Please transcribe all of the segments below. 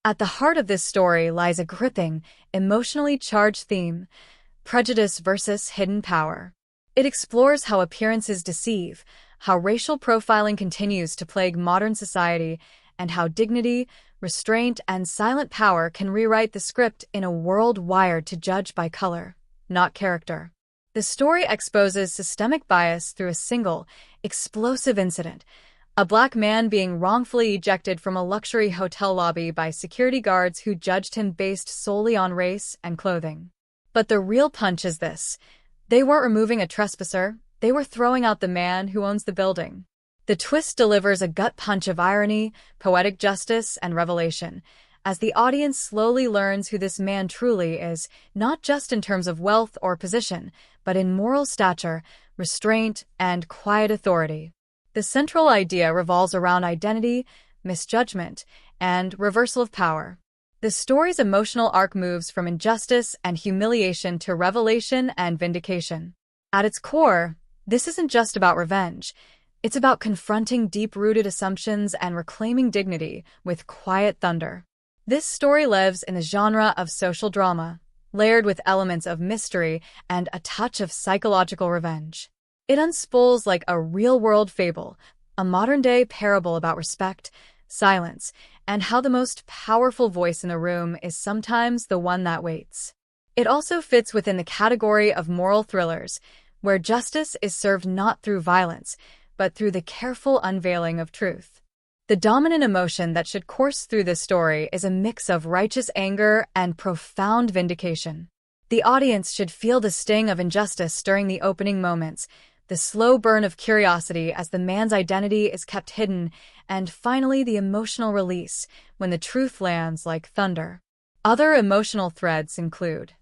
At the heart of this story lies a gripping, emotionally charged theme: prejudice versus hidden power. It explores how appearances deceive, how racial profiling continues to plague modern society, and how dignity, restraint, and silent power can rewrite the script in a world wired to judge by color, not character. The story exposes systemic bias through a single, explosive incident: a Black man being wrongfully ejected from a luxury hotel lobby by security guards who judged him based solely on race and clothing. But the real punch is this: they weren't removing a trespasser, they were throwing out the man who owns the building. The twist delivers a gut punch of irony, poetic justice, and revelation, as the audience slowly learns who this man truly is, not just in terms of wealth or position, but in moral stature, restraint, and quiet authority. The central idea revolves around identity, misjudgment, and reversal of power. The story's emotional arc moves from injustice and humiliation to revelation and vindication. At its core, this isn't just about revenge. It's about confronting deep-rooted assumptions and reclaiming dignity with quiet thunder. This story lives in the genre of social drama, layered with elements of mystery and a touch of psychological revenge. It unspools like a real-world fable, a modern-day parable about respect, silence, and how the most powerful voice in the room is sometimes the one that waits. It also fits within the category of moral thrillers, where justice is served not through violence, but through the careful unveiling of truth. The dominant emotion that should course through this story is a mix of righteous anger and profound vindication. The audience should feel the sting of injustice during the opening moments, the slow burn of curiosity as the man's identity is kept hidden, and finally the emotional release when the truth lands like thunder. Other emotional threads include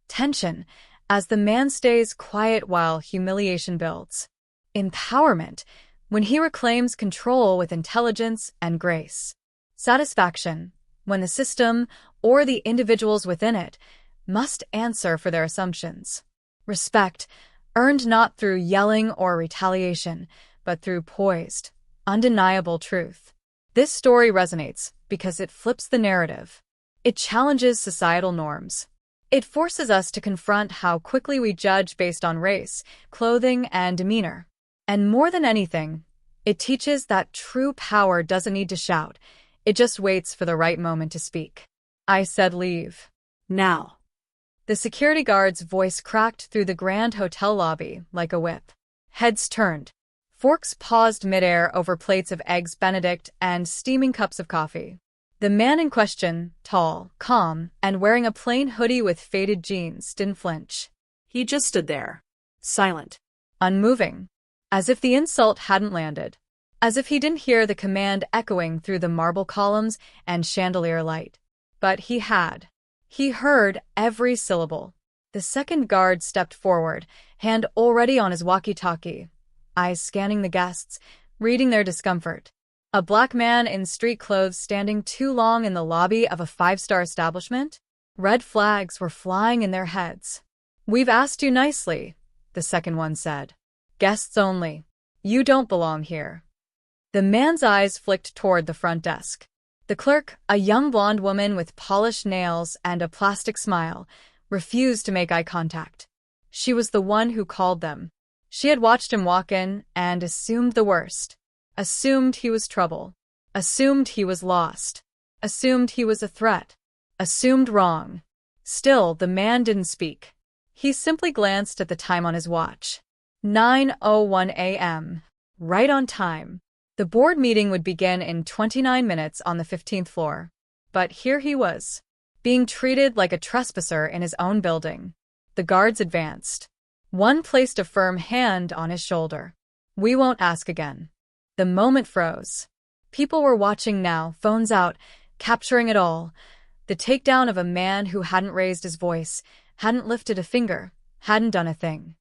tension, as the man stays quiet while humiliation builds; empowerment, when he reclaims control with intelligence and grace; satisfaction, when the system, or the individuals within it, must answer for their assumptions; respect, earned not through yelling or retaliation, but through poised, undeniable truth. This story resonates because it flips the narrative. It challenges societal norms. It forces us to confront how quickly we judge based on race, clothing, and demeanor. And more than anything, it teaches that true power doesn't need to shout, it just waits for the right moment to speak. I said leave. Now. The security guard's voice cracked through the grand hotel lobby like a whip. Heads turned. Forks paused midair over plates of eggs Benedict and steaming cups of coffee. The man in question, tall, calm, and wearing a plain hoodie with faded jeans, didn't flinch. He just stood there, silent, unmoving, as if the insult hadn't landed, as if he didn't hear the command echoing through the marble columns and chandelier light. But he had. He heard every syllable. The second guard stepped forward, hand already on his walkie-talkie, eyes scanning the guests, reading their discomfort. A Black man in street clothes standing too long in the lobby of a five-star establishment? Red flags were flying in their heads. "We've asked you nicely," the second one said. "Guests only. You don't belong here." The man's eyes flicked toward the front desk. The clerk, a young blonde woman with polished nails and a plastic smile, refused to make eye contact. She was the one who called them. She had watched him walk in and assumed the worst. Assumed he was trouble. Assumed he was lost. Assumed he was a threat. Assumed wrong. Still, the man didn't speak. He simply glanced at the time on his watch. 9:01 a.m. Right on time. The board meeting would begin in 29 minutes on the 15th floor. But here he was, being treated like a trespasser in his own building. The guards advanced. One placed a firm hand on his shoulder. "We won't ask again." The moment froze. People were watching now, phones out, capturing it all. The takedown of a man who hadn't raised his voice, hadn't lifted a finger, hadn't done a thing.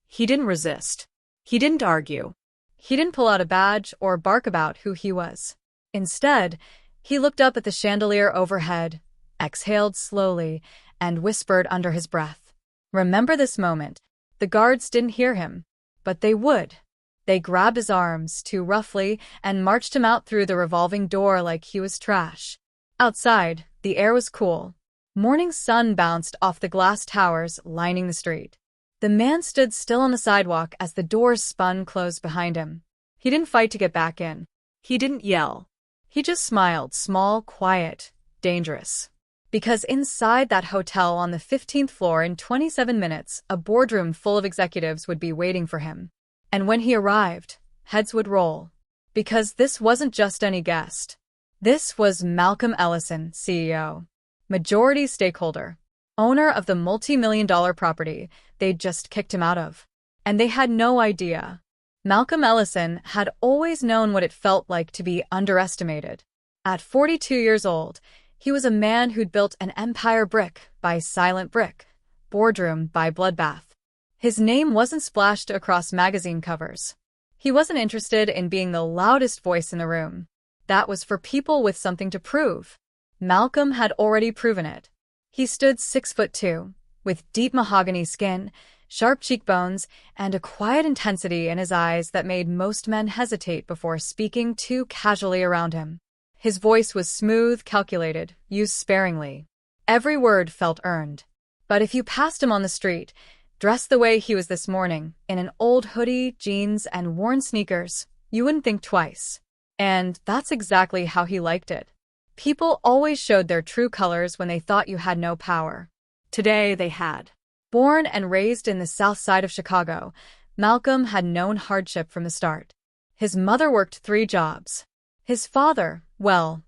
He didn't resist. He didn't argue. He didn't pull out a badge or bark about who he was. Instead, he looked up at the chandelier overhead, exhaled slowly, and whispered under his breath, "Remember this moment." The guards didn't hear him, but they would. They grabbed his arms, too roughly, and marched him out through the revolving door like he was trash. Outside, The air was cool. Morning sun bounced off the glass towers lining the street. The man stood still on the sidewalk as the doors spun closed behind him. He didn't fight to get back in. He didn't yell. He just smiled, small, quiet, dangerous. Because inside that hotel on the 15th floor in 27 minutes, a boardroom full of executives would be waiting for him. And when he arrived, heads would roll. Because this wasn't just any guest. This was Malcolm Ellison, CEO, majority stakeholder, owner of the multi-million-dollar property they'd just kicked him out of. And they had no idea. Malcolm Ellison had always known what it felt like to be underestimated. At 42 years old, he was a man who'd built an empire brick by silent brick, boardroom by bloodbath. His name wasn't splashed across magazine covers. He wasn't interested in being the loudest voice in the room. That was for people with something to prove. Malcolm had already proven it. He stood 6'2", with deep mahogany skin, sharp cheekbones, and a quiet intensity in his eyes that made most men hesitate before speaking too casually around him. His voice was smooth, calculated, used sparingly. Every word felt earned. But if you passed him on the street, dressed the way he was this morning, in an old hoodie, jeans, and worn sneakers, you wouldn't think twice. And that's exactly how he liked it. People always showed their true colors when they thought you had no power. Today they had. Born and raised in the south side of Chicago, Malcolm had known hardship from the start. His mother worked 3 jobs. His father, well,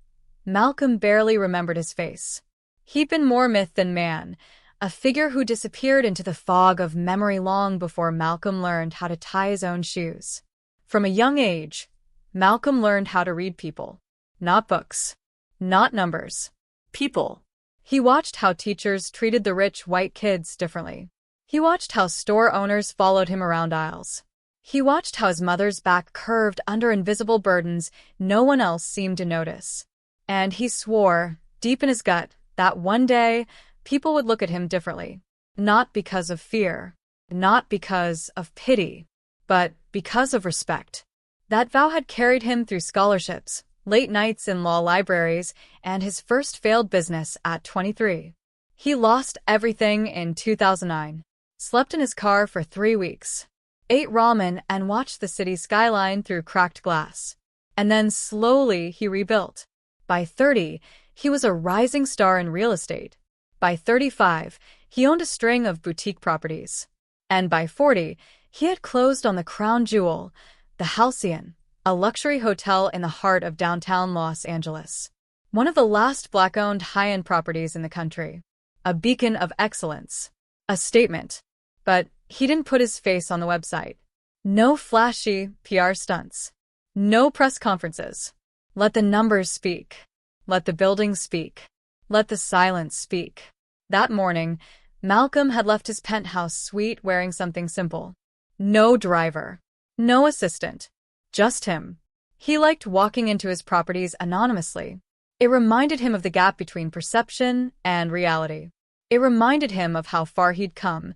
Malcolm barely remembered his face. He'd been more myth than man, a figure who disappeared into the fog of memory long before Malcolm learned how to tie his own shoes. From a young age, Malcolm learned how to read people. Not books. Not numbers. People. He watched how teachers treated the rich white kids differently. He watched how store owners followed him around aisles. He watched how his mother's back curved under invisible burdens no one else seemed to notice. And he swore, deep in his gut, that one day, people would look at him differently. Not because of fear. Not because of pity. But because of respect. That vow had carried him through scholarships, late nights in law libraries, and his first failed business at 23. He lost everything in 2009, slept in his car for 3 weeks, ate ramen and watched the city skyline through cracked glass. And then slowly he rebuilt. By 30, he was a rising star in real estate. By 35, he owned a string of boutique properties. And by 40, he had closed on the crown jewel, the Halcyon, a luxury hotel in the heart of downtown Los Angeles. One of the last Black-owned high-end properties in the country. A beacon of excellence. A statement. But he didn't put his face on the website. No flashy PR stunts. No press conferences. Let the numbers speak. Let the buildings speak. Let the silence speak. That morning, Malcolm had left his penthouse suite wearing something simple. No driver. No assistant. Just him. He liked walking into his properties anonymously. It reminded him of the gap between perception and reality. It reminded him of how far he'd come,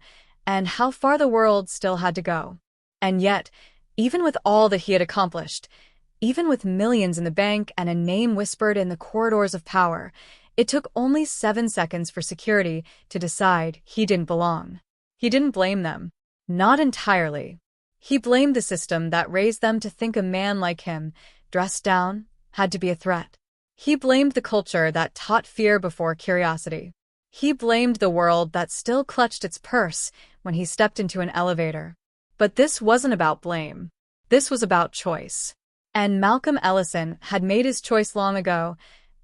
and how far the world still had to go. And yet, even with all that he had accomplished, even with millions in the bank and a name whispered in the corridors of power, it took only 7 seconds for security to decide he didn't belong. He didn't blame them. Not entirely. He blamed the system that raised them to think a man like him, dressed down, had to be a threat. He blamed the culture that taught fear before curiosity. He blamed the world that still clutched its purse when he stepped into an elevator. But this wasn't about blame. This was about choice. And Malcolm Ellison had made his choice long ago.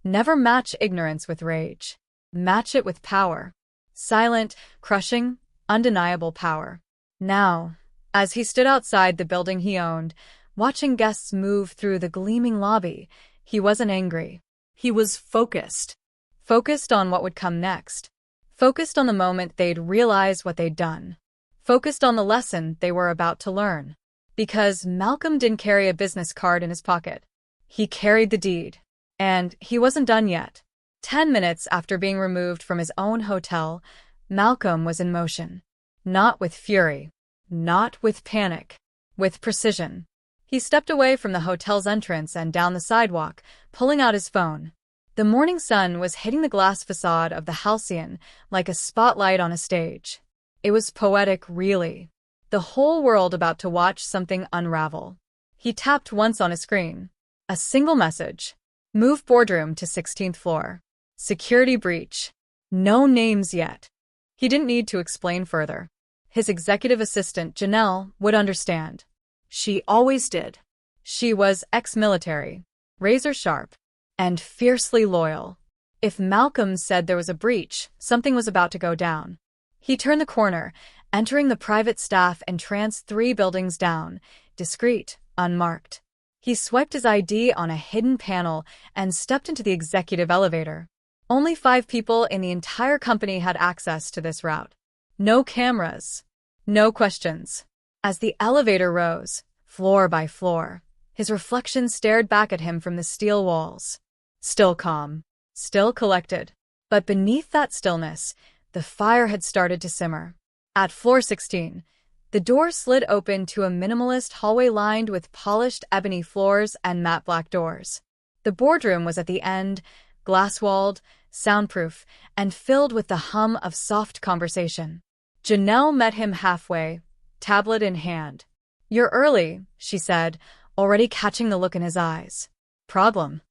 Never match ignorance with rage. Match it with power. Silent, crushing, undeniable power. Now, as he stood outside the building he owned, watching guests move through the gleaming lobby, he wasn't angry. He was focused. Focused on what would come next. Focused on the moment they'd realize what they'd done. Focused on the lesson they were about to learn. Because Malcolm didn't carry a business card in his pocket. He carried the deed. And he wasn't done yet. 10 minutes after being removed from his own hotel, Malcolm was in motion. Not with fury. Not with panic. With precision. He stepped away from the hotel's entrance and down the sidewalk, pulling out his phone. The morning sun was hitting the glass facade of the Halcyon like a spotlight on a stage. It was poetic, really. The whole world about to watch something unravel. He tapped once on a screen. A single message. Move boardroom to 16th floor. Security breach. No names yet. He didn't need to explain further. His executive assistant, Janelle, would understand. She always did. She was ex-military, razor-sharp, and fiercely loyal. If Malcolm said there was a breach, something was about to go down. He turned the corner, entering the private staff entrance 3 buildings down, discreet, unmarked. He swiped his ID on a hidden panel and stepped into the executive elevator. Only 5 people in the entire company had access to this route. No cameras. No questions. As the elevator rose, floor by floor, his reflection stared back at him from the steel walls. Still calm. Still collected. But beneath that stillness, the fire had started to simmer. At floor 16, the door slid open to a minimalist hallway lined with polished ebony floors and matte black doors. The boardroom was at the end, glass-walled, soundproof, and filled with the hum of soft conversation. Janelle met him halfway, tablet in hand. "You're early," she said, already catching the look in his eyes. "Problem?"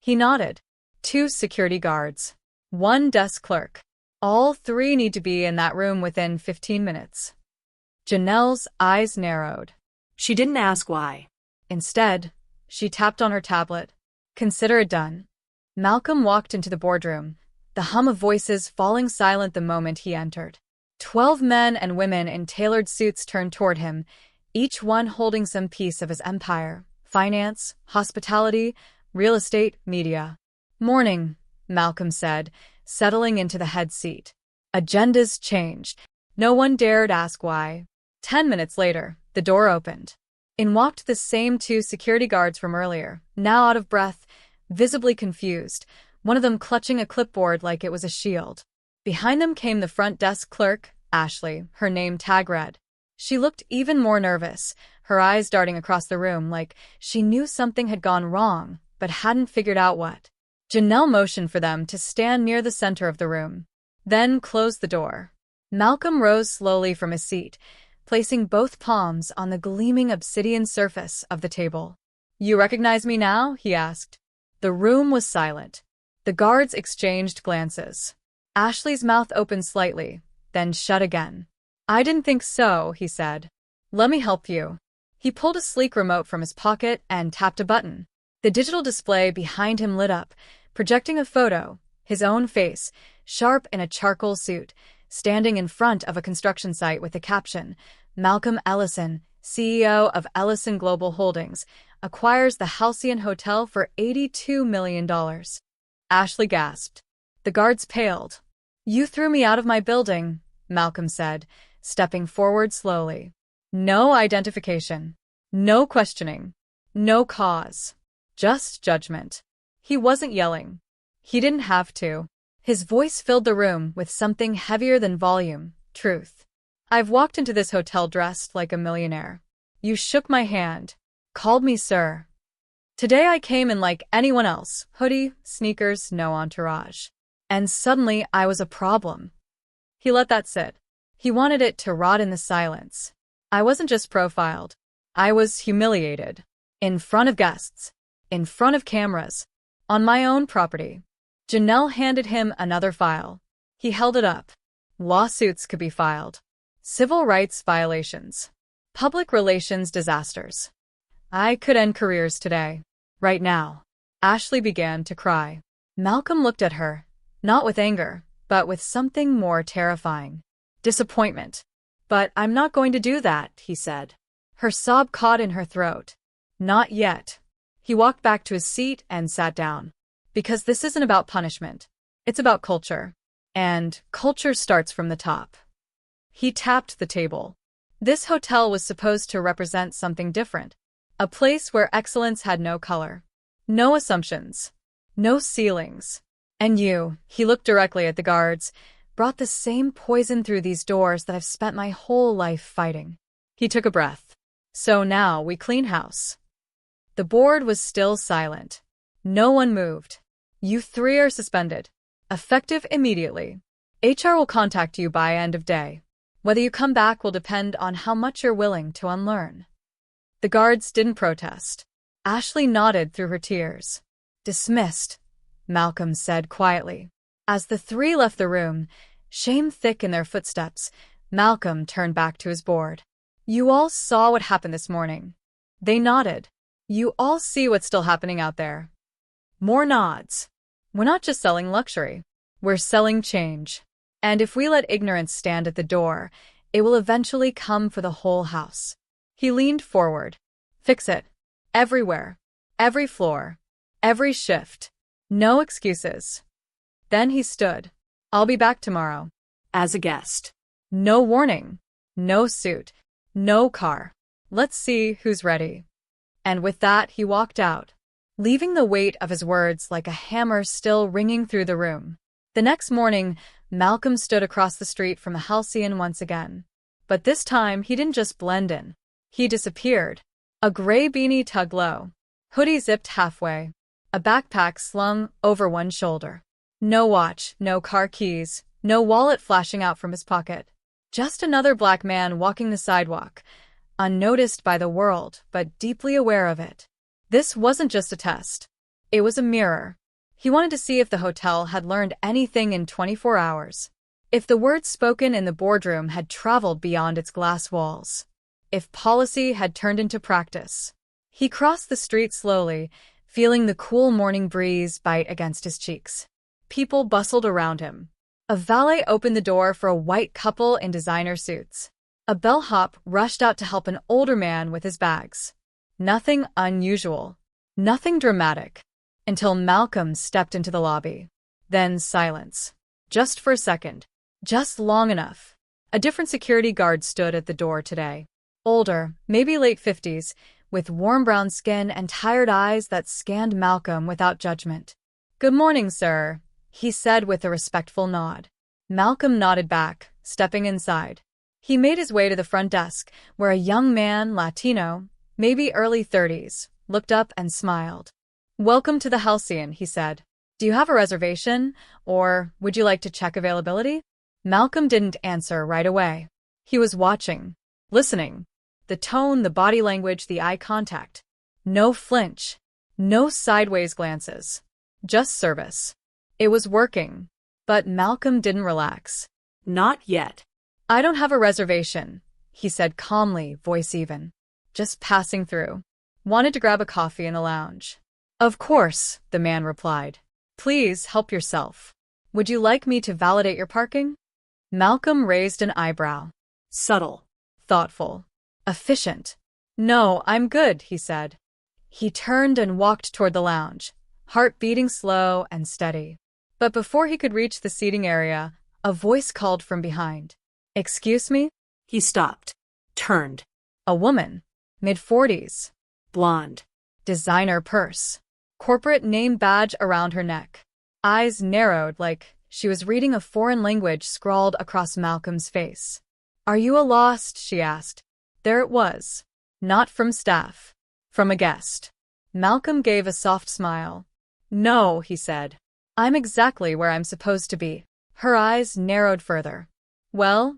He nodded. 2 security guards. 1 desk clerk. All 3 need to be in that room within 15 minutes. Janelle's eyes narrowed. She didn't ask why. Instead, she tapped on her tablet. "Consider it done." Malcolm walked into the boardroom, the hum of voices falling silent the moment he entered. 12 men and women in tailored suits turned toward him, each one holding some piece of his empire: finance, hospitality, real estate, media. "Morning," Malcolm said, settling into the head seat. Agendas changed. No one dared ask why. 10 minutes later, the door opened. In walked the same 2 security guards from earlier, now out of breath, visibly confused, one of them clutching a clipboard like it was a shield. Behind them came the front desk clerk, Ashley, her name tag read. She looked even more nervous, her eyes darting across the room like she knew something had gone wrong, but hadn't figured out what. Janelle motioned for them to stand near the center of the room, then closed the door. Malcolm rose slowly from his seat, placing both palms on the gleaming obsidian surface of the table. "You recognize me now?" he asked. The room was silent. The guards exchanged glances. Ashley's mouth opened slightly, then shut again. "I didn't think so," he said. "Let me help you." He pulled a sleek remote from his pocket and tapped a button. The digital display behind him lit up, projecting a photo, his own face, sharp in a charcoal suit, standing in front of a construction site with the caption, "Malcolm Ellison, CEO of Ellison Global Holdings, acquires the Halcyon Hotel for $82 million. Ashley gasped. The guards paled. "You threw me out of my building," Malcolm said, stepping forward slowly. No identification. No questioning. No cause. Just judgment. He wasn't yelling. He didn't have to. His voice filled the room with something heavier than volume, truth. "I've walked into this hotel dressed like a millionaire. You shook my hand. Called me sir. Today I came in like anyone else, hoodie, sneakers, no entourage. And suddenly I was a problem." He let that sit. He wanted it to rot in the silence. I wasn't just profiled. I was humiliated. In front of guests. In front of cameras. On my own property. Janelle handed him another file. He held it up. Lawsuits could be filed. Civil rights violations. Public relations disasters. I could end careers today. Right now. Ashley began to cry. Malcolm looked at her, not with anger, but with something more terrifying. Disappointment. "But I'm not going to do that," he said. Her sob caught in her throat. "Not yet." He walked back to his seat and sat down. "Because this isn't about punishment. It's about culture. And culture starts from the top." He tapped the table. This hotel was supposed to represent something different. A place where excellence had no color. No assumptions. No ceilings. "And you," he looked directly at the guards, "brought the same poison through these doors that I've spent my whole life fighting." He took a breath. "So now we clean house." The board was still silent. No one moved. You three are suspended. Effective immediately. HR will contact you by end of day. Whether you come back will depend on how much you're willing to unlearn. The guards didn't protest. Ashley nodded through her tears. Dismissed, Malcolm said quietly. As the three left the room, shame thick in their footsteps, Malcolm turned back to his board. You all saw what happened this morning. They nodded. You all see what's still happening out there. More nods. We're not just selling luxury. We're selling change. And if we let ignorance stand at the door, it will eventually come for the whole house. He leaned forward. Fix it. Everywhere. Every floor. Every shift. No excuses. Then he stood. I'll be back tomorrow. As a guest. No warning. No suit. No car. Let's see who's ready. And with that, he walked out, leaving the weight of his words like a hammer still ringing through the room. The next morning, Malcolm stood across the street from the Halcyon once again. But this time, he didn't just blend in. He disappeared. A gray beanie tugged low, hoodie zipped halfway, a backpack slung over one shoulder. No watch, no car keys, no wallet flashing out from his pocket. Just another black man walking the sidewalk, unnoticed by the world, but deeply aware of it. This wasn't just a test. It was a mirror. He wanted to see if the hotel had learned anything in 24 hours. If the words spoken in the boardroom had traveled beyond its glass walls. If policy had turned into practice. He crossed the street slowly, feeling the cool morning breeze bite against his cheeks. People bustled around him. A valet opened the door for a white couple in designer suits. A bellhop rushed out to help an older man with his bags. Nothing unusual. Nothing dramatic. Until Malcolm stepped into the lobby. Then silence. Just for a second. Just long enough. A different security guard stood at the door today. Older, maybe late 50s, with warm brown skin and tired eyes that scanned Malcolm without judgment. Good morning, sir, he said with a respectful nod. Malcolm nodded back, stepping inside. He made his way to the front desk, where a young man, Latino, maybe early 30s, looked up and smiled. Welcome to the Halcyon, he said. Do you have a reservation, or would you like to check availability? Malcolm didn't answer right away. He was watching, listening. The tone, the body language, the eye contact. No flinch. No sideways glances. Just service. It was working. But Malcolm didn't relax. Not yet. I don't have a reservation, he said calmly, voice even. Just passing through. Wanted to grab a coffee in the lounge. Of course, the man replied. Please help yourself. Would you like me to validate your parking? Malcolm raised an eyebrow. Subtle. Thoughtful. Efficient. No, I'm good, he said. He turned and walked toward the lounge, heart beating slow and steady. But before he could reach the seating area, a voice called from behind. Excuse me? He stopped. Turned. A woman. Mid-40s. Blonde. Designer purse. Corporate name badge around her neck. Eyes narrowed like she was reading a foreign language scrawled across Malcolm's face. Are you a lost? She asked. There it was. Not from staff. From a guest. Malcolm gave a soft smile. No, he said. I'm exactly where I'm supposed to be. Her eyes narrowed further. Well,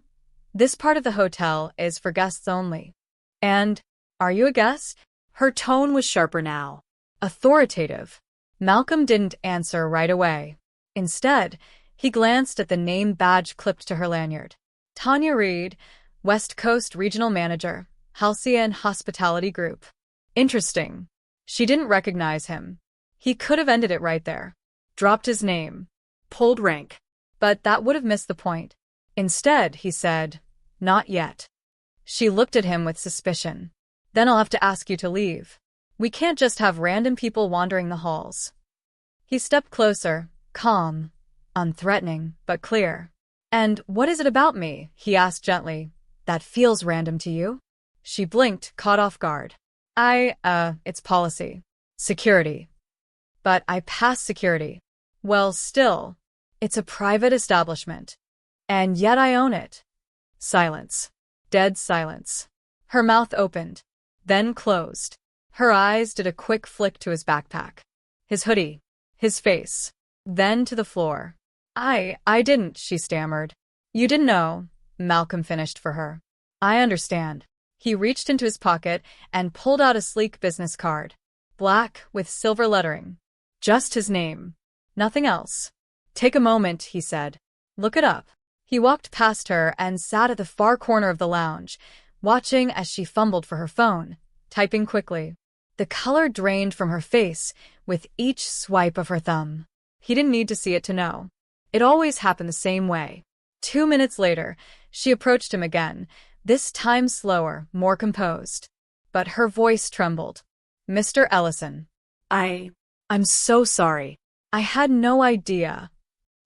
this part of the hotel is for guests only. And, are you a guest? Her tone was sharper now. Authoritative. Malcolm didn't answer right away. Instead, he glanced at the name badge clipped to her lanyard. Tanya Reed, West Coast Regional Manager, Halcyon Hospitality Group. Interesting. She didn't recognize him. He could have ended it right there. Dropped his name. Pulled rank. But that would have missed the point. Instead, he said, not yet. She looked at him with suspicion. Then I'll have to ask you to leave. We can't just have random people wandering the halls. He stepped closer, calm, unthreatening, but clear. And what is it about me, he asked gently, that feels random to you? She blinked, caught off guard. It's policy. Security. But I passed security. Well, still, it's a private establishment. And yet I own it. Silence. Dead silence. Her mouth opened, then closed. Her eyes did a quick flick to his backpack. His hoodie. His face. then to the floor. I didn't, she stammered. You didn't know, Malcolm finished for her. I understand. He reached into his pocket and pulled out a sleek business card. Black, with silver lettering. Just his name. Nothing else. Take a moment, he said. Look it up. He walked past her and sat at the far corner of the lounge, watching as she fumbled for her phone, typing quickly. The color drained from her face with each swipe of her thumb. He didn't need to see it to know. It always happened the same way. 2 minutes later, she approached him again, this time slower, more composed. But her voice trembled. Mr. Ellison. I'm so sorry. I had no idea.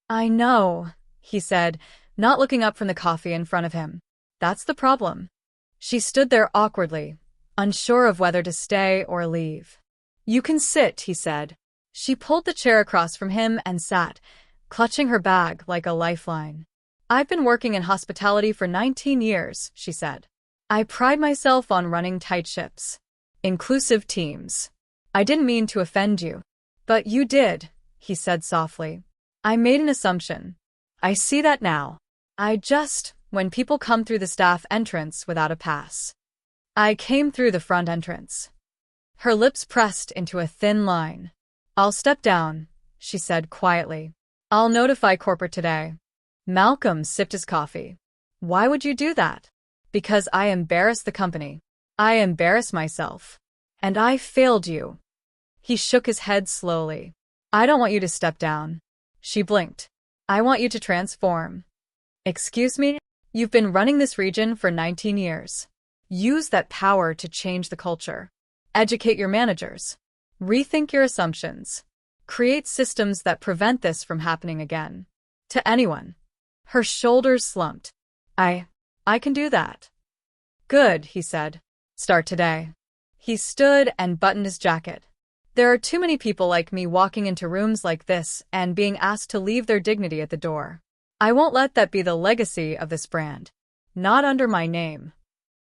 I know, he said, not looking up from the coffee in front of him. That's the problem. She stood there awkwardly, unsure of whether to stay or leave. You can sit, he said. She pulled the chair across from him and sat, clutching her bag like a lifeline. I've been working in hospitality for 19 years, she said. I pride myself on running tight ships. Inclusive teams. I didn't mean to offend you. But you did, he said softly. I made an assumption. I see that now. When people come through the staff entrance without a pass. I came through the front entrance. Her lips pressed into a thin line. I'll step down, she said quietly. I'll notify corporate today. Malcolm sipped his coffee. Why would you do that? Because I embarrassed the company. I embarrassed myself. And I failed you. He shook his head slowly. I don't want you to step down. She blinked. I want you to transform. Excuse me? You've been running this region for 19 years. Use that power to change the culture. Educate your managers. Rethink your assumptions. Create systems that prevent this from happening again. To anyone. Her shoulders slumped. I can do that. Good, he said. Start today. He stood and buttoned his jacket. There are too many people like me walking into rooms like this and being asked to leave their dignity at the door. I won't let that be the legacy of this brand. Not under my name.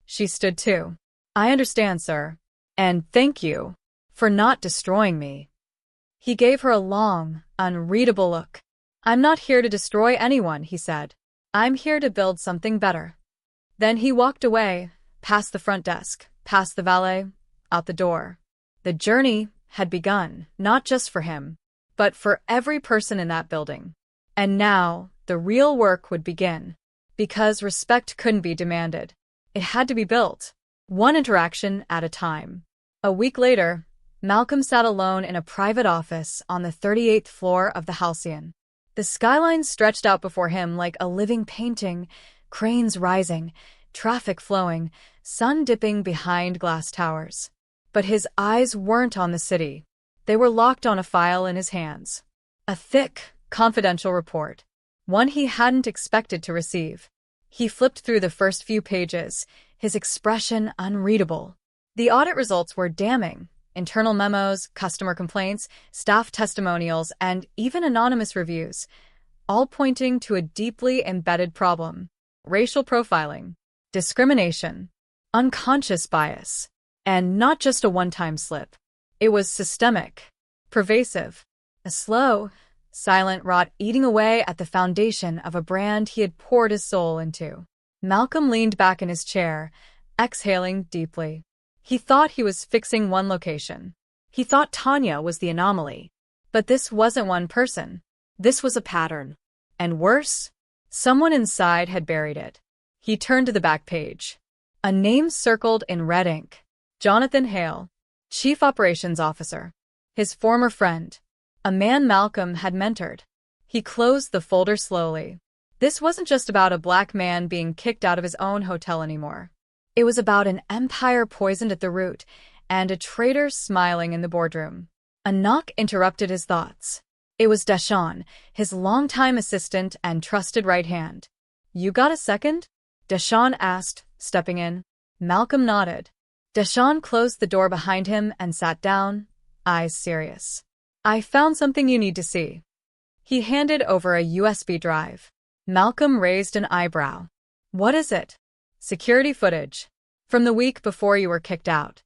She stood too. I understand, sir. And thank you for not destroying me. He gave her a long, unreadable look. I'm not here to destroy anyone, he said. I'm here to build something better. Then he walked away, past the front desk, past the valet, out the door. The journey had begun, not just for him, but for every person in that building. And now, the real work would begin. Because respect couldn't be demanded. It had to be built, one interaction at a time. A week later, Malcolm sat alone in a private office on the 38th floor of the Halcyon. The skyline stretched out before him like a living painting, cranes rising, traffic flowing, sun dipping behind glass towers. But his eyes weren't on the city. They were locked on a file in his hands. A thick, confidential report. One he hadn't expected to receive. He flipped through the first few pages, his expression unreadable. The audit results were damning. Internal memos, customer complaints, staff testimonials, and even anonymous reviews, all pointing to a deeply embedded problem. Racial profiling, discrimination, unconscious bias, and not just a one-time slip. It was systemic, pervasive, a slow, silent rot eating away at the foundation of a brand he had poured his soul into. Malcolm leaned back in his chair, exhaling deeply. He thought he was fixing one location. He thought Tanya was the anomaly. But this wasn't one person. This was a pattern. And worse, someone inside had buried it. He turned to the back page. A name circled in red ink. Jonathan Hale, Chief Operations Officer. His former friend. A man Malcolm had mentored. He closed the folder slowly. This wasn't just about a black man being kicked out of his own hotel anymore. It was about an empire poisoned at the root and a traitor smiling in the boardroom. A knock interrupted his thoughts. It was Deshawn, his longtime assistant and trusted right hand. You got a second? Deshawn asked, stepping in. Malcolm nodded. Deshawn closed the door behind him and sat down, eyes serious. I found something you need to see. He handed over a USB drive. Malcolm raised an eyebrow. What is it? Security footage. From the week before you were kicked out.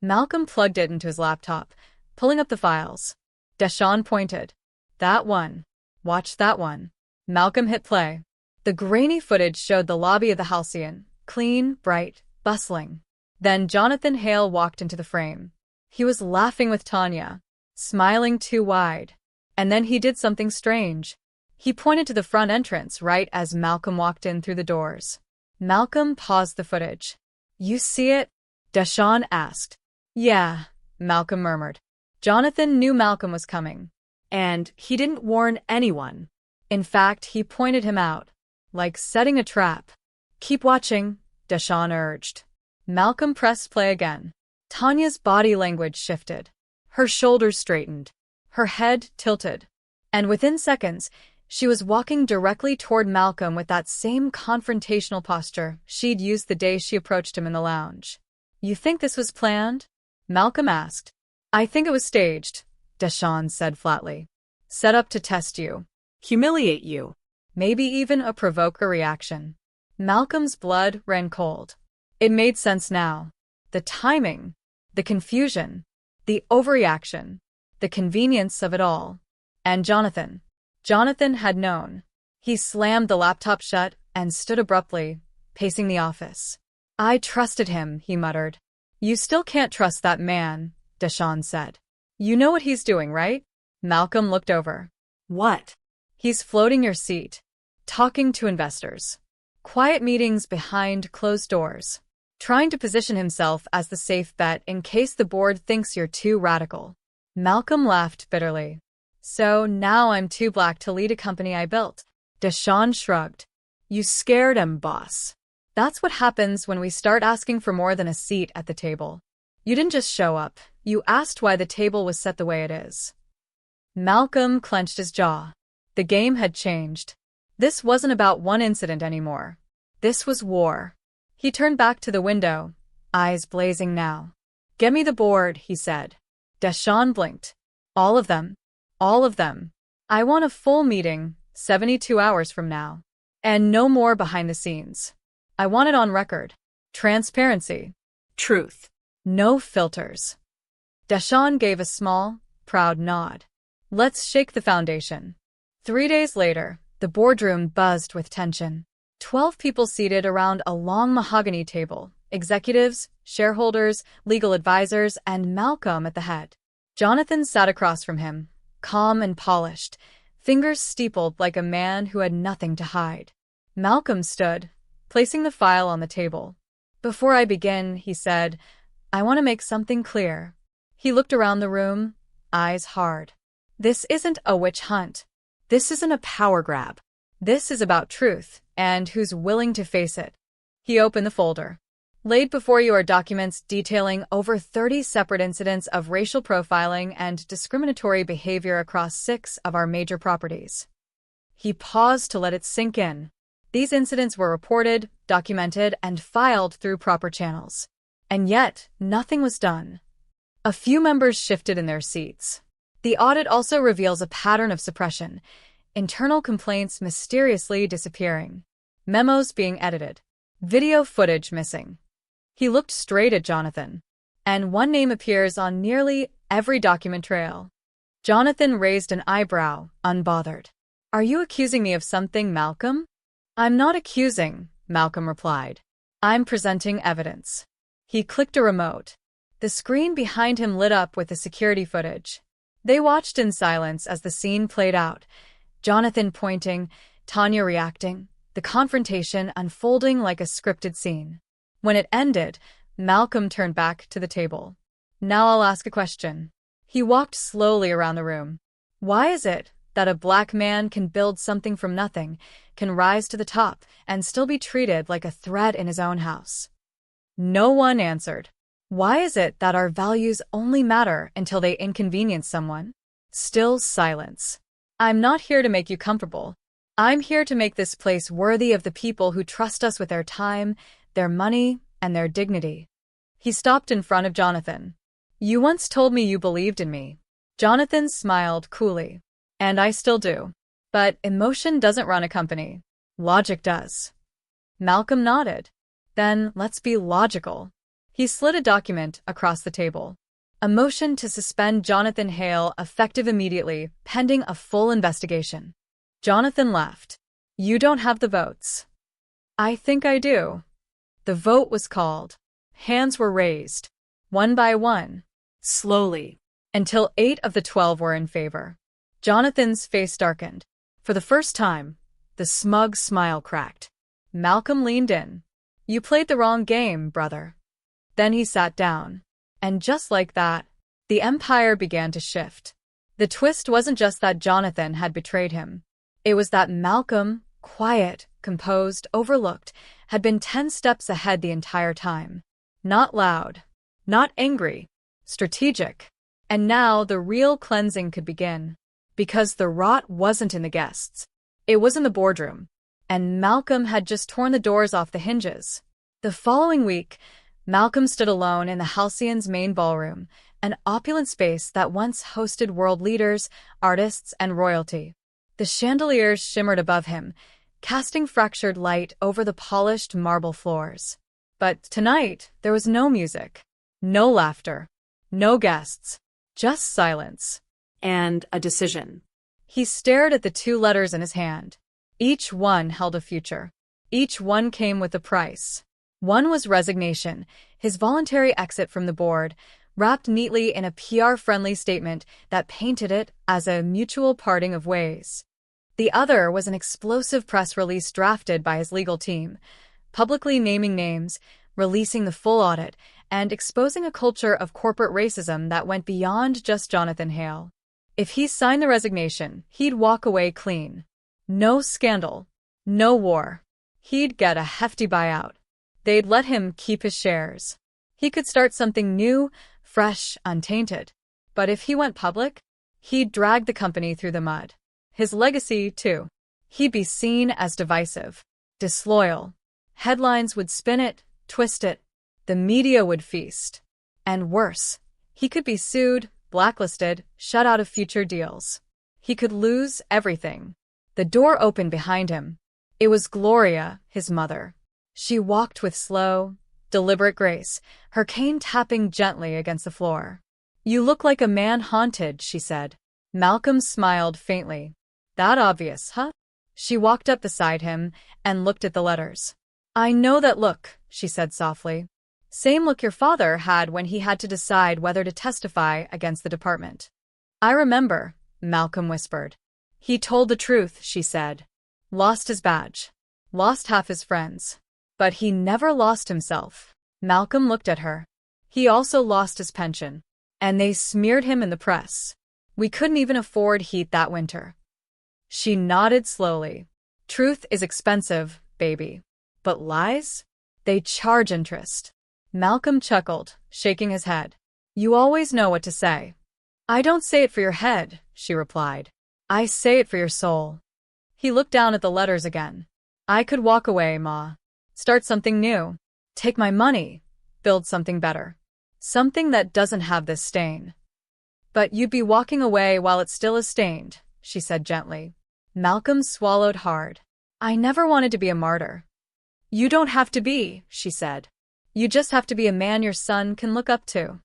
Malcolm plugged it into his laptop, pulling up the files. Deshawn pointed. That one. Watch that one. Malcolm hit play. The grainy footage showed the lobby of the Halcyon, clean, bright, bustling. Then Jonathan Hale walked into the frame. He was laughing with Tanya, smiling too wide. And then he did something strange. He pointed to the front entrance right as Malcolm walked in through the doors. Malcolm paused the footage. "You see it?" Deshawn asked. "Yeah," Malcolm murmured. Jonathan knew Malcolm was coming. And he didn't warn anyone. In fact, he pointed him out, like setting a trap. "Keep watching," Deshawn urged. Malcolm pressed play again. Tanya's body language shifted. Her shoulders straightened. Her head tilted. And within seconds, she was walking directly toward Malcolm with that same confrontational posture she'd used the day she approached him in the lounge. "You think this was planned?" Malcolm asked. "I think it was staged," Deshawn said flatly. "Set up to test you. Humiliate you. Maybe even provoke a reaction." Malcolm's blood ran cold. It made sense now. The timing, the confusion, the overreaction, the convenience of it all. And Jonathan had known. He slammed the laptop shut and stood abruptly, pacing the office. "I trusted him," he muttered. "You still can't trust that man," Deshawn said. "You know what he's doing, right?" Malcolm looked over. "What?" "He's floating your seat, talking to investors. Quiet meetings behind closed doors. Trying to position himself as the safe bet in case the board thinks you're too radical." Malcolm laughed bitterly. "So now I'm too black to lead a company I built." Deshawn shrugged. "You scared him, boss. That's what happens when we start asking for more than a seat at the table. You didn't just show up, you asked why the table was set the way it is." Malcolm clenched his jaw. The game had changed. This wasn't about one incident anymore. This was war. He turned back to the window, eyes blazing now. "Get me the board," he said. Deshawn blinked. "All of them. All of them. I want a full meeting, 72 hours from now. And no more behind the scenes. I want it on record. Transparency. Truth. No filters." Deshawn gave a small, proud nod. "Let's shake the foundation." 3 days later, the boardroom buzzed with tension. 12 people seated around a long mahogany table, executives, shareholders, legal advisors, and Malcolm at the head. Jonathan sat across from him, calm and polished, fingers steepled like a man who had nothing to hide. Malcolm stood, placing the file on the table. "Before I begin," he said, "I want to make something clear." He looked around the room, eyes hard. "This isn't a witch hunt. This isn't a power grab. This is about truth, and who's willing to face it." He opened the folder. "Laid before you are documents detailing over 30 separate incidents of racial profiling and discriminatory behavior across 6 of our major properties." He paused to let it sink in. These incidents were reported, documented, and filed through proper channels. And yet, nothing was done. A few members shifted in their seats. The audit also reveals a pattern of suppression, internal complaints mysteriously disappearing, memos being edited, video footage missing. He looked straight at Jonathan, and one name appears on nearly every document trail. Jonathan raised an eyebrow, unbothered. "Are you accusing me of something, Malcolm?" "I'm not accusing," Malcolm replied. "I'm presenting evidence." He clicked a remote. The screen behind him lit up with the security footage. They watched in silence as the scene played out, Jonathan pointing, Tanya reacting, the confrontation unfolding like a scripted scene. When it ended, Malcolm turned back to the table. "Now I'll ask a question." He walked slowly around the room. "Why is it that a black man can build something from nothing, can rise to the top, and still be treated like a threat in his own house?" No one answered. "Why is it that our values only matter until they inconvenience someone?" Still silence. "I'm not here to make you comfortable. I'm here to make this place worthy of the people who trust us with their time, their money, and their dignity." He stopped in front of Jonathan. "You once told me you believed in me." Jonathan smiled coolly. "And I still do. But emotion doesn't run a company. Logic does." Malcolm nodded. "Then let's be logical." He slid a document across the table. A motion to suspend Jonathan Hale effective immediately, pending a full investigation. Jonathan laughed. You don't have the votes. I think I do. The vote was called. Hands were raised. One by one. Slowly. Until 8 of the 12 were in favor. Jonathan's face darkened. For the first time, the smug smile cracked. Malcolm leaned in. You played the wrong game, brother. Then he sat down. And just like that, the empire began to shift. The twist wasn't just that Jonathan had betrayed him. It was that Malcolm, quiet, composed, overlooked, had been 10 steps ahead the entire time. Not loud. Not angry. Strategic. And now the real cleansing could begin. Because the rot wasn't in the guests. It was in the boardroom. And Malcolm had just torn the doors off the hinges. The following week, Malcolm stood alone in the Halcyon's main ballroom, an opulent space that once hosted world leaders, artists, and royalty. The chandeliers shimmered above him, casting fractured light over the polished marble floors. But tonight, there was no music, no laughter, no guests, just silence. And a decision. He stared at the 2 letters in his hand. Each one held a future. Each one came with a price. One was resignation, his voluntary exit from the board, wrapped neatly in a PR-friendly statement that painted it as a mutual parting of ways. The other was an explosive press release drafted by his legal team, publicly naming names, releasing the full audit, and exposing a culture of corporate racism that went beyond just Jonathan Hale. If he signed the resignation, he'd walk away clean. No scandal. No war. He'd get a hefty buyout. They'd let him keep his shares. He could start something new, fresh, untainted. But if he went public, he'd drag the company through the mud. His legacy, too. He'd be seen as divisive, disloyal. Headlines would spin it, twist it. The media would feast. And worse, he could be sued, blacklisted, shut out of future deals. He could lose everything. The door opened behind him. It was Gloria, his mother. She walked with slow, deliberate grace, her cane tapping gently against the floor. You look like a man haunted, she said. Malcolm smiled faintly. That obvious, huh? She walked up beside him and looked at the letters. I know that look, she said softly. Same look your father had when he had to decide whether to testify against the department. I remember, Malcolm whispered. He told the truth, she said. Lost his badge. Lost half his friends. But he never lost himself. Malcolm looked at her. He also lost his pension. And they smeared him in the press. We couldn't even afford heat that winter. She nodded slowly. Truth is expensive, baby. But lies? They charge interest. Malcolm chuckled, shaking his head. You always know what to say. I don't say it for your head, she replied. I say it for your soul. He looked down at the letters again. I could walk away, Ma. Start something new. Take my money. Build something better. Something that doesn't have this stain. But you'd be walking away while it still is stained, she said gently. Malcolm swallowed hard. I never wanted to be a martyr. You don't have to be, she said. You just have to be a man your son can look up to.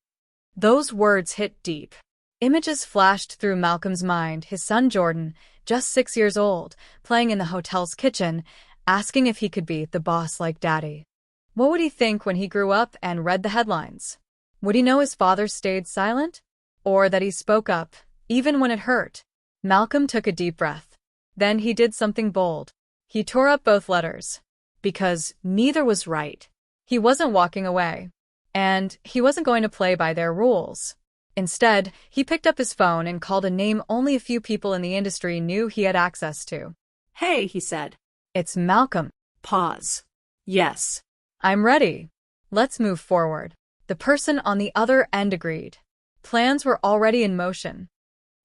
Those words hit deep. Images flashed through Malcolm's mind, his son Jordan, just 6 years old, playing in the hotel's kitchen, asking if he could be the boss like Daddy. What would he think when he grew up and read the headlines? Would he know his father stayed silent? Or that he spoke up, even when it hurt? Malcolm took a deep breath. Then he did something bold. He tore up both letters. Because neither was right. He wasn't walking away. And he wasn't going to play by their rules. Instead, he picked up his phone and called a name only a few people in the industry knew he had access to. Hey, he said. It's Malcolm. Pause. Yes. I'm ready. Let's move forward. The person on the other end agreed. Plans were already in motion.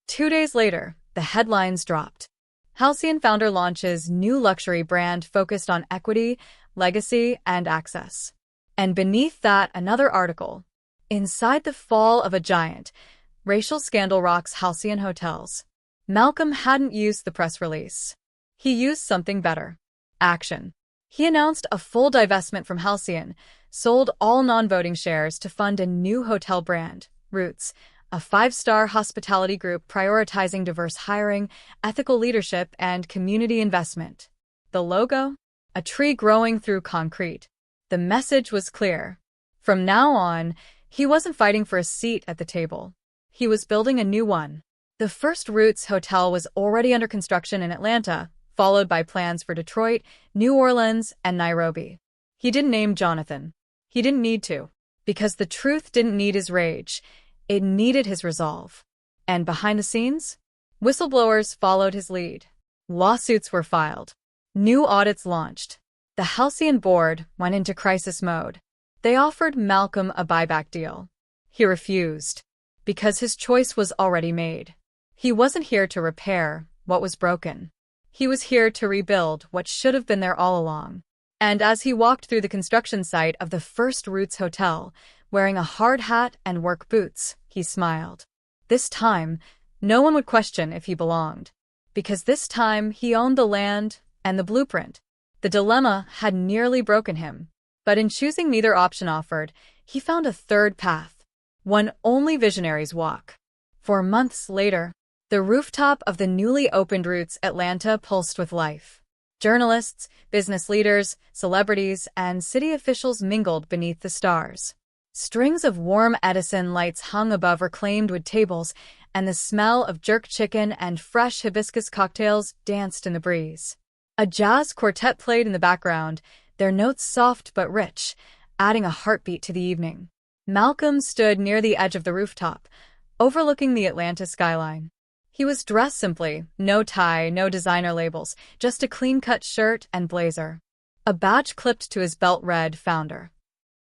2 days later, the headlines dropped. Halcyon founder launches new luxury brand focused on equity, legacy, and access. And beneath that, another article. Inside the fall of a giant, racial scandal rocks Halcyon hotels. Malcolm hadn't used the press release. He used something better. Action. He announced a full divestment from Halcyon, sold all non-voting shares to fund a new hotel brand, Roots, a five-star hospitality group prioritizing diverse hiring, ethical leadership, and community investment. The logo? A tree growing through concrete. The message was clear. From now on, he wasn't fighting for a seat at the table. He was building a new one. The first Roots hotel was already under construction in Atlanta, followed by plans for Detroit, New Orleans, and Nairobi. He didn't name Jonathan. He didn't need to, because the truth didn't need his rage. It needed his resolve. And behind the scenes, whistleblowers followed his lead. Lawsuits were filed. New audits launched. The Halcyon board went into crisis mode. They offered Malcolm a buyback deal. He refused, because his choice was already made. He wasn't here to repair what was broken. He was here to rebuild what should have been there all along. And as he walked through the construction site of the first Roots Hotel, wearing a hard hat and work boots, he smiled. This time, no one would question if he belonged, because this time he owned the land and the blueprint. The dilemma had nearly broken him, but in choosing neither option offered, he found a third path, one only visionaries walk. 4 months later, the rooftop of the newly opened Roots Atlanta pulsed with life. Journalists, business leaders, celebrities, and city officials mingled beneath the stars. Strings of warm Edison lights hung above reclaimed wood tables, and the smell of jerk chicken and fresh hibiscus cocktails danced in the breeze. A jazz quartet played in the background, their notes soft but rich, adding a heartbeat to the evening. Malcolm stood near the edge of the rooftop, overlooking the Atlanta skyline. He was dressed simply, no tie, no designer labels, just a clean-cut shirt and blazer. A badge clipped to his belt read Founder.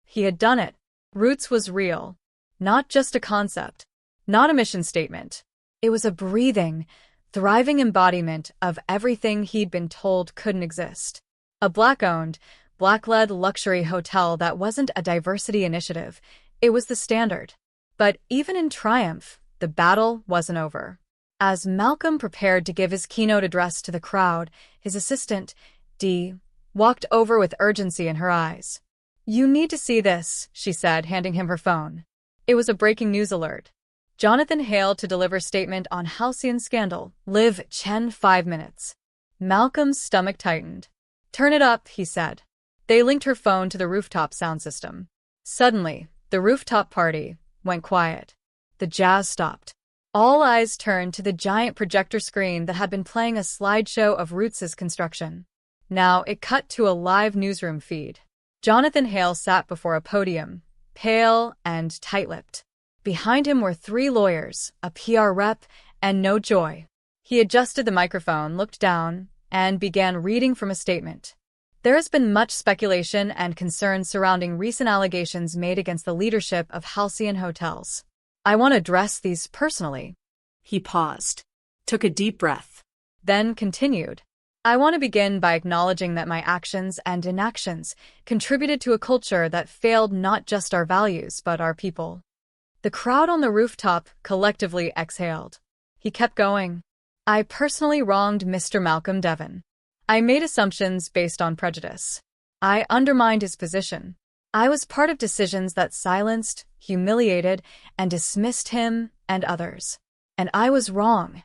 He had done it. Roots was real. Not just a concept. Not a mission statement. It was a breathing, thriving embodiment of everything he'd been told couldn't exist. A Black-owned, Black-led luxury hotel that wasn't a diversity initiative. It was the standard. But even in triumph, the battle wasn't over. As Malcolm prepared to give his keynote address to the crowd, his assistant, Dee, walked over with urgency in her eyes. "You need to see this," she said, handing him her phone. It was a breaking news alert. Jonathan Hale to deliver statement on Halcyon scandal. Live Chen 5 minutes. Malcolm's stomach tightened. "Turn it up," he said. They linked her phone to the rooftop sound system. Suddenly, the rooftop party went quiet. The jazz stopped. All eyes turned to the giant projector screen that had been playing a slideshow of Roots' construction. Now it cut to a live newsroom feed. Jonathan Hale sat before a podium, pale and tight-lipped. Behind him were 3 lawyers, a PR rep, and no Joy. He adjusted the microphone, looked down, and began reading from a statement. There has been much speculation and concern surrounding recent allegations made against the leadership of Halcyon Hotels. I want to address these personally. He paused, took a deep breath, then continued. I want to begin by acknowledging that my actions and inactions contributed to a culture that failed not just our values but our people. The crowd on the rooftop collectively exhaled. He kept going. I personally wronged Mr. Malcolm Devon. I made assumptions based on prejudice. I undermined his position. I was part of decisions that silenced, humiliated, and dismissed him and others. And I was wrong.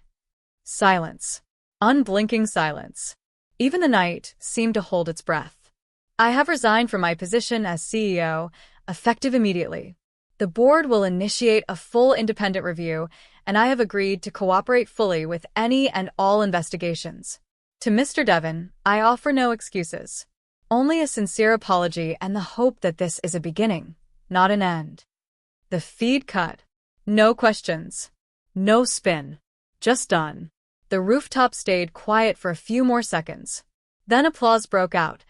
Silence. Unblinking silence. Even the night seemed to hold its breath. I have resigned from my position as CEO, effective immediately. The board will initiate a full independent review, and I have agreed to cooperate fully with any and all investigations. To Mr. Devon, I offer no excuses. Only a sincere apology and the hope that this is a beginning, not an end. The feed cut. No questions. No spin. Just done. The rooftop stayed quiet for a few more seconds. Then applause broke out.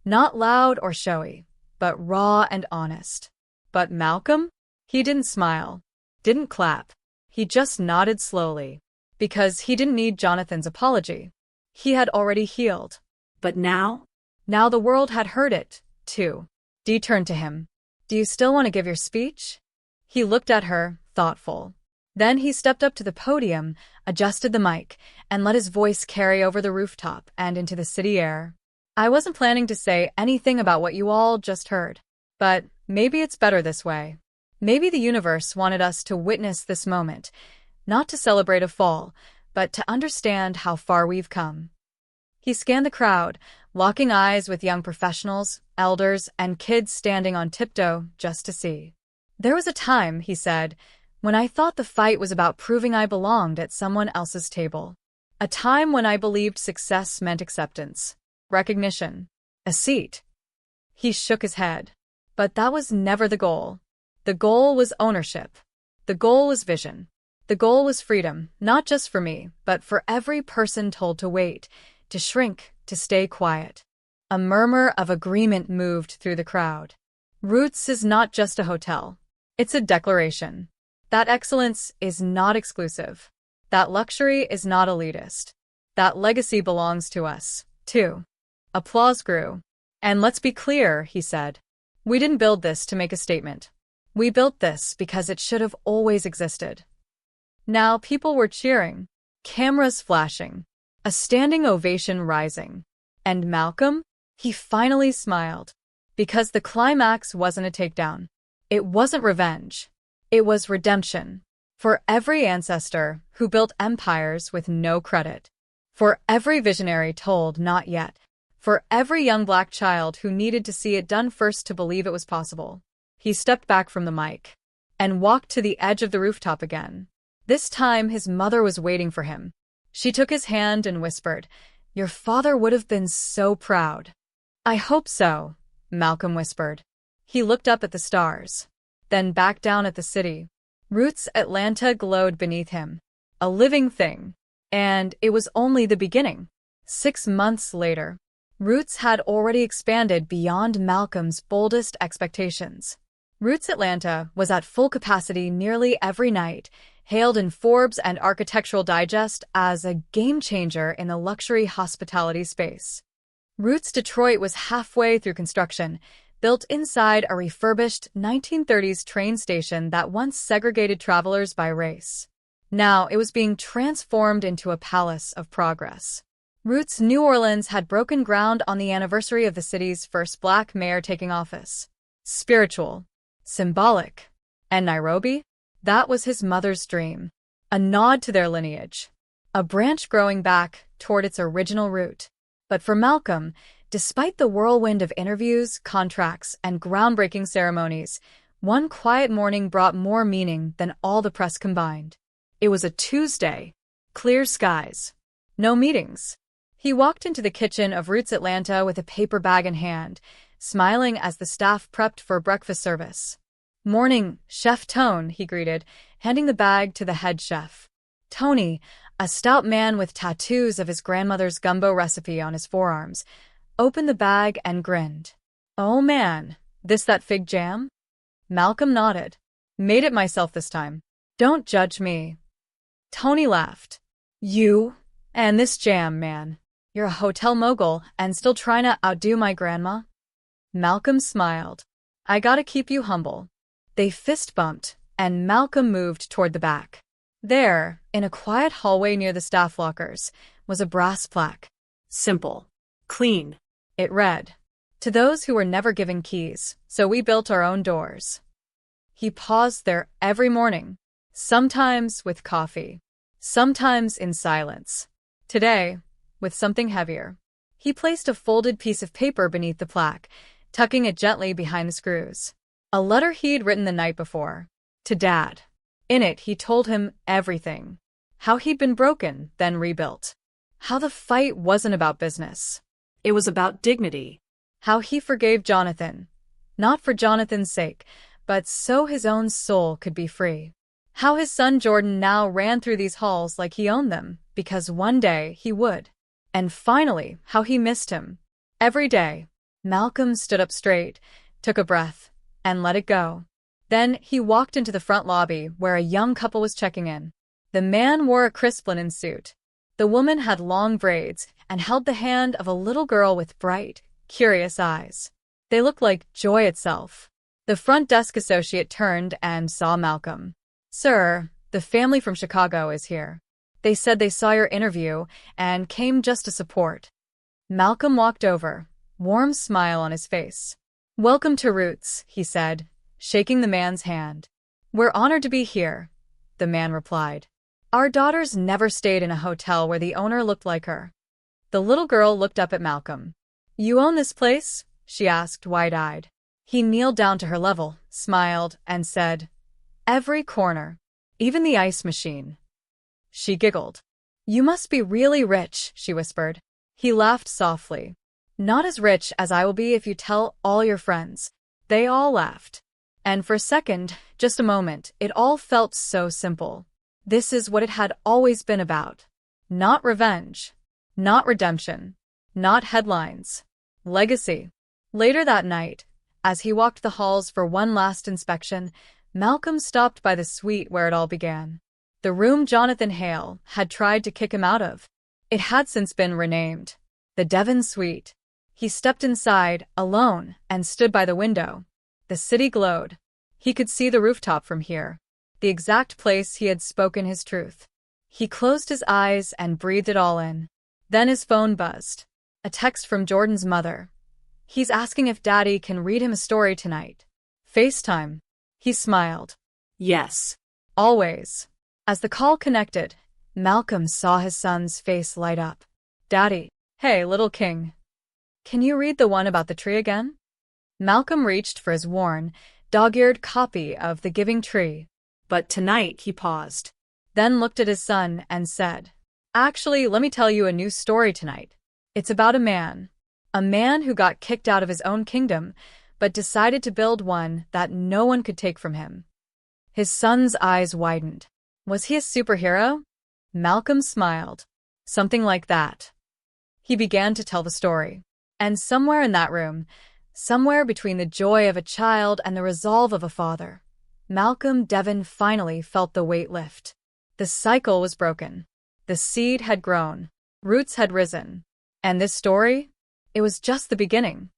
Not loud or showy, but raw and honest. But Malcolm? He didn't smile. Didn't clap. He just nodded slowly. Because he didn't need Jonathan's apology. He had already healed. But now? Now the world had heard it, too. Dee turned to him. Do you still want to give your speech? He looked at her, thoughtful. Then he stepped up to the podium, adjusted the mic, and let his voice carry over the rooftop and into the city air. I wasn't planning to say anything about what you all just heard. But maybe it's better this way. Maybe the universe wanted us to witness this moment, not to celebrate a fall, but to understand how far we've come. He scanned the crowd, locking eyes with young professionals, elders, and kids standing on tiptoe just to see. There was a time, he said, when I thought the fight was about proving I belonged at someone else's table. A time when I believed success meant acceptance, recognition, a seat. He shook his head. But that was never the goal. The goal was ownership. The goal was vision. The goal was freedom, not just for me, but for every person told to wait, to shrink, to stay quiet. A murmur of agreement moved through the crowd. Roots is not just a hotel. It's a declaration. That excellence is not exclusive. That luxury is not elitist. That legacy belongs to us, too. Applause grew. And let's be clear, he said. We didn't build this to make a statement. We built this because it should have always existed. Now people were cheering, cameras flashing, a standing ovation rising. And Malcolm? He finally smiled. Because the climax wasn't a takedown. It wasn't revenge. It was redemption. For every ancestor who built empires with no credit. For every visionary told not yet. For every young black child who needed to see it done first to believe it was possible. He stepped back from the mic and walked to the edge of the rooftop again. This time his mother was waiting for him. She took his hand and whispered, "Your father would have been so proud." "I hope so," Malcolm whispered. He looked up at the stars, then back down at the city. Roots Atlanta glowed beneath him, a living thing. And it was only the beginning. 6 months later, Roots had already expanded beyond Malcolm's boldest expectations. Roots Atlanta was at full capacity nearly every night, hailed in Forbes and Architectural Digest as a game-changer in the luxury hospitality space. Roots Detroit was halfway through construction, built inside a refurbished 1930s train station that once segregated travelers by race. Now it was being transformed into a palace of progress. Roots New Orleans had broken ground on the anniversary of the city's first black mayor taking office. Spiritual, symbolic. And Nairobi? That was his mother's dream. A nod to their lineage. A branch growing back toward its original root. But for Malcolm, despite the whirlwind of interviews, contracts, and groundbreaking ceremonies, one quiet morning brought more meaning than all the press combined. It was a Tuesday. Clear skies. No meetings. He walked into the kitchen of Roots Atlanta with a paper bag in hand, smiling as the staff prepped for breakfast service. "Morning, Chef Tone," he greeted, handing the bag to the head chef. Tony, a stout man with tattoos of his grandmother's gumbo recipe on his forearms, opened the bag and grinned. "Oh man, that fig jam?" Malcolm nodded. "Made it myself this time. Don't judge me." Tony laughed. "You? And this jam, man. You're a hotel mogul and still trying to outdo my grandma?" Malcolm smiled. "I gotta keep you humble." They fist bumped, and Malcolm moved toward the back. There, in a quiet hallway near the staff lockers, was a brass plaque. Simple. Clean. It read, "To those who were never given keys, so we built our own doors." He paused there every morning, sometimes with coffee, sometimes in silence. Today, with something heavier. He placed a folded piece of paper beneath the plaque, tucking it gently behind the screws. A letter he'd written the night before. To Dad. In it, he told him everything. How he'd been broken, then rebuilt. How the fight wasn't about business. It was about dignity. How he forgave Jonathan. Not for Jonathan's sake, but so his own soul could be free. How his son Jordan now ran through these halls like he owned them, because one day he would. And finally, how he missed him. Every day. Malcolm stood up straight, took a breath, and let it go. Then he walked into the front lobby where a young couple was checking in. The man wore a crisp linen suit. The woman had long braids and held the hand of a little girl with bright, curious eyes. They looked like joy itself. The front desk associate turned and saw Malcolm. "Sir, the family from Chicago is here. They said they saw your interview and came just to support." Malcolm walked over, warm smile on his face. "Welcome to Roots," he said, shaking the man's hand. "We're honored to be here," the man replied. "Our daughters never stayed in a hotel where the owner looked like her." The little girl looked up at Malcolm. "You own this place?" she asked, wide-eyed. He kneeled down to her level, smiled, and said, "Every corner. Even the ice machine." She giggled. "You must be really rich," she whispered. He laughed softly. "Not as rich as I will be if you tell all your friends." They all laughed. And for a second, just a moment, it all felt so simple. This is what it had always been about. Not revenge. Not redemption. Not headlines. Legacy. Later that night, as he walked the halls for one last inspection, Malcolm stopped by the suite where it all began. The room Jonathan Hale had tried to kick him out of. It had since been renamed the Devon Suite. He stepped inside, alone, and stood by the window. The city glowed. He could see the rooftop from here, the exact place he had spoken his truth. He closed his eyes and breathed it all in. Then his phone buzzed. A text from Jordan's mother. "He's asking if Daddy can read him a story tonight." FaceTime. He smiled. Yes. Always. As the call connected, Malcolm saw his son's face light up. "Daddy." "Hey, little king. Can you read the one about the tree again?" Malcolm reached for his worn, dog-eared copy of The Giving Tree. But tonight he paused. Then looked at his son and said, "Actually, let me tell you a new story tonight. It's about a man. A man who got kicked out of his own kingdom, but decided to build one that no one could take from him." His son's eyes widened. Was he a superhero? Malcolm smiled. Something like that. He began to tell the story. And somewhere in that room, somewhere between the joy of a child and the resolve of a father, Malcolm Devon finally felt the weight lift. The cycle was broken. The seed had grown. Roots had risen. And this story? It was just the beginning.